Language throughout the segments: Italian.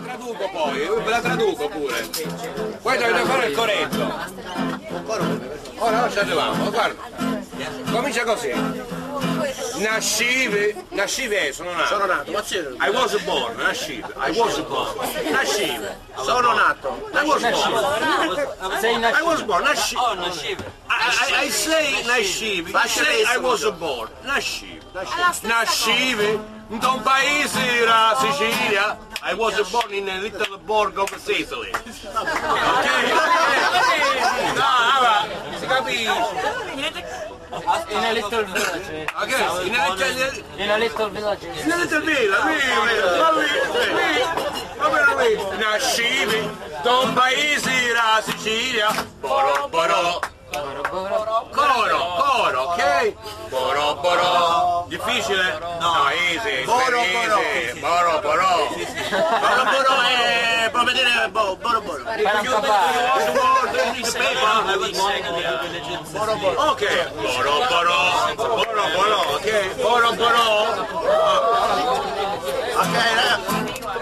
traduco poi, ve la traduco pure. Poi dovete fare il corretto. Ora ci arriviamo, guarda. Comincia così. Nascive, sono nato. Sono nato, ma c'è. I was born, nascive. I was born. Nascive. Sono nato. I was born. I was born, nascive. Oh, nascive. I say nascive. I say I was born. Nascive. Nascive in un paese la Sicilia. I was born in a little borg of Sicily. Ok? No, allora, si capisce. In a little village. Ok? In In a little village. a little villa, nascivi in un paese la Sicilia. Boro boro. Coro, ok? Boro boro. Difficile? No, easy. Boro easy. Boro boro. Boro boro è proprio dire boro boro. Ok. Boro boro, ok? Boro boro. Ok,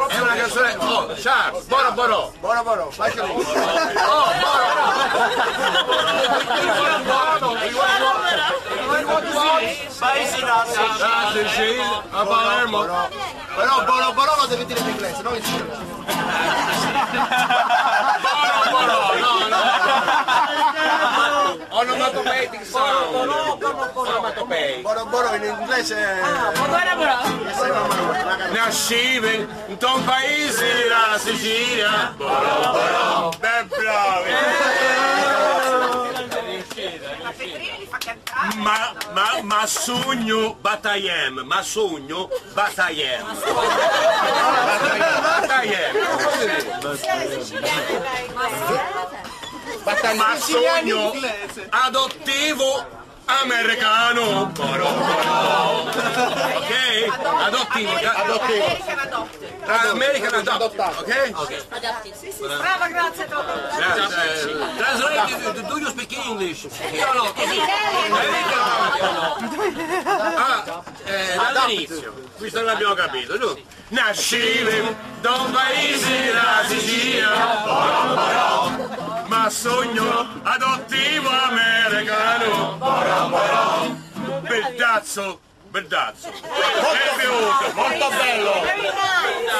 È una canzone. Oh, Charles, boro boro. boro boro, facciamo. Oh, Paesi da Sicilia, a Palermo. Però boro boro lo devi dire in inglese, non in siciliano. Boro, no. Onomatopoeic sound. Onomatopeic. Boro boro in inglese. Nascive in un paese la Sicilia. Boro boro. Ben bravi. Ma sogno battagliem, ma sogno battagliem. Ma sogno adottivo americano. Boro boro. Ok? Adottivo. American adopt. Ok? Brava, grazie troppo. Translate, do you speak English? No, così. Dall'inizio. Questo non abbiamo capito, giusto? Nascive da un paese la Sicilia, ma sogno adottivo americano. Bellazzo. È piaciuto, molto bello.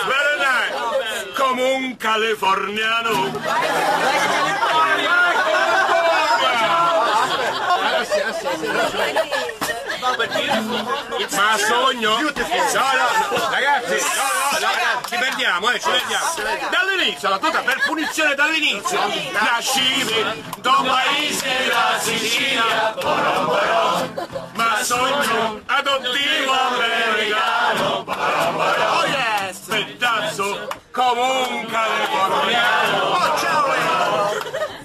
Very nice. Come un californiano. Ma sogno. Ragazzi, ci perdiamo, ci perdiamo. Dall'inizio, la tutta per punizione dall'inizio. Nascivi da un paese la Sicilia, ma sogno adottivo americano. Oh yes! Pedazzo come un californiano. Oh ciao!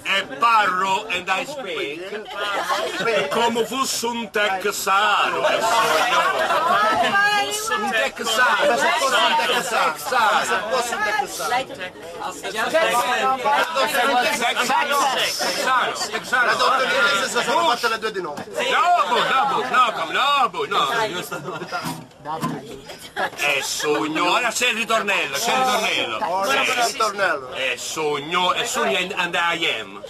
E parlo and I speak come fosse un texano. Un texano. La dottoressa sono fatte le due di nuovo. No. È sogno, ora c'è il ritornello, È sogno and I am.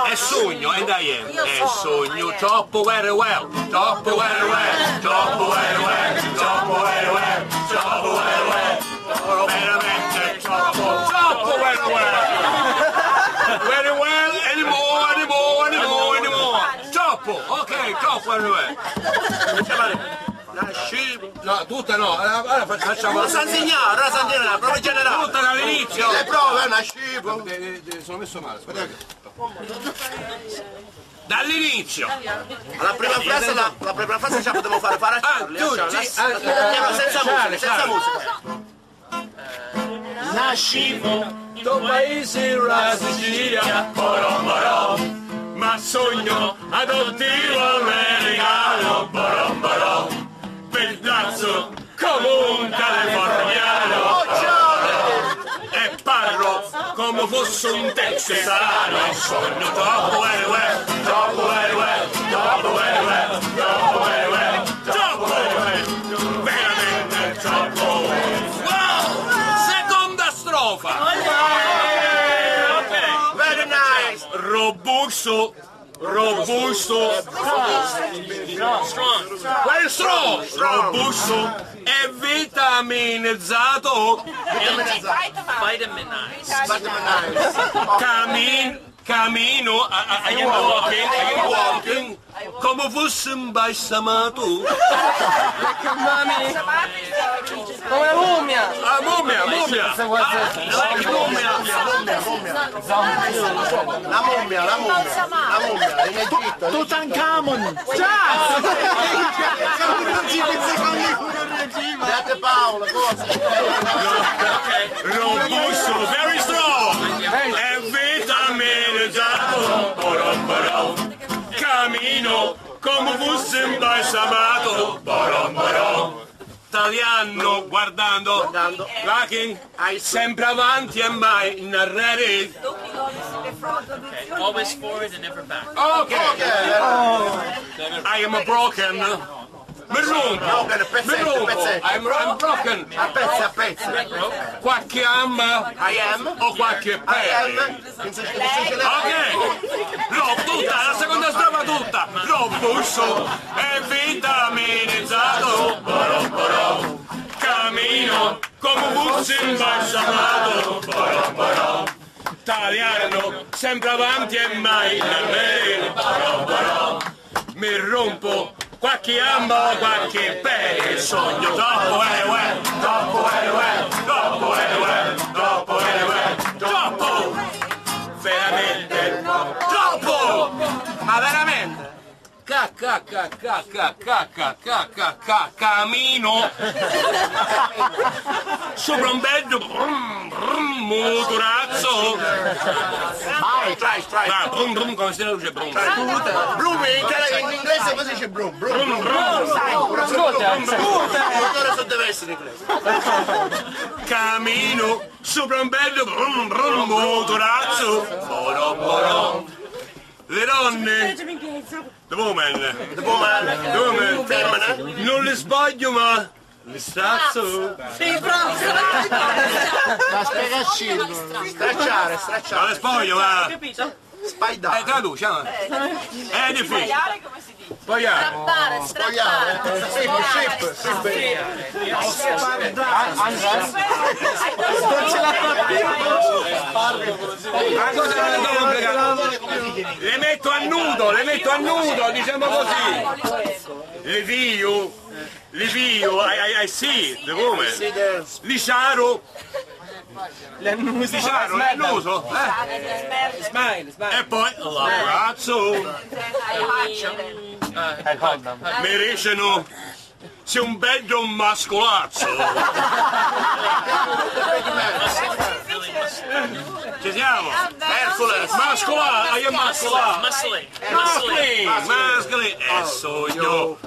È sogno and I am. È sogno, troppo very well. Veramente troppo very well. Very well, anymore. Troppo, ok, troppo very well. No, tutta no, allora facciamo. Rosa insegnare, prova generale. Tutta dall'inizio. Le prove, nascivo. Sono messo male, aspetta. Dall'inizio. La prima frase ce la potevo fare a Charlie. Senza musica. Nascivo in un paese la Sicilia, ma sogno adottivo americano, pedazzo come un californiano. E parlo come fosse un texano. Sogno troppo veramente troppo. Wow! robusto, robusto, well, strong, robusto e vitaminizzato, cammino, I am walking, come fosse un balsamato. Come la mummia! Ah, mummia! La mummia, in Egitto. Tutankhamon! Beate Paolo, cosa? Robusto, very strong, e vitaminizzato, cammino come fosse un balsamato, italiano guardando, looking, sempre avanti e mai narrare. Always forward and never back. Okay. I am broken. Mi rompo, I'm broken. A pezzi. Qualche am I am. o qualche pelle. Ok, tutta, la seconda strofa tutta. Robusto e vitaminizzato, cammino come fosse un balsamato, italiano, sempre avanti e mai nemmeno. Mi rompo qualche amba o qualche pelle, sogno troppo, veramente troppo, ma veramente. Cammino sopra un bel motorazzo. Come si dice brum? In inglese come si dice brum? Motore deve essere in inglese. Cammino sopra un bel motorazzo. Le donne, the woman, femmina, non le sbaglio ma le strazzo. Stracciare. Non le spoglio ma Spaidare. traduce, è difficile. Come si dice? Spogliare. Strappare. Le metto a nudo, diciamo così. Le vio, I see the woman. Lisciaro. L'annuso. E poi l'abbraccio. Meriscono c'è un bello mascolazzo. Ci siamo? Mascolare, io mascolare. Mascoli. E sogno.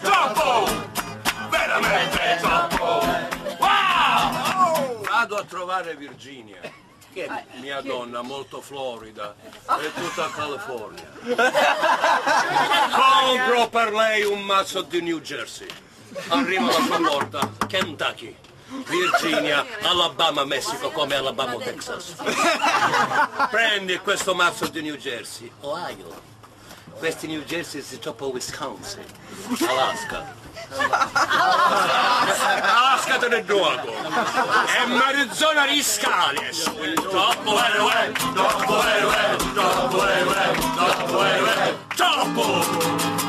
Troppo. Veramente troppo. Wow! Vado a trovare Virginia. Che è mia donna, molto florida, e tutta California. Compro per lei un mazzo di New Jersey. Arrivo alla sua porta, Kentucky, Virginia, Alabama, Messico, come Alabama, Texas. Prendi questo mazzo di New Jersey, Ohio. Questi New Jersey si troppo Wisconsin, Alaska. Alaska te ne gioco. E Arizona riscale. Troppo.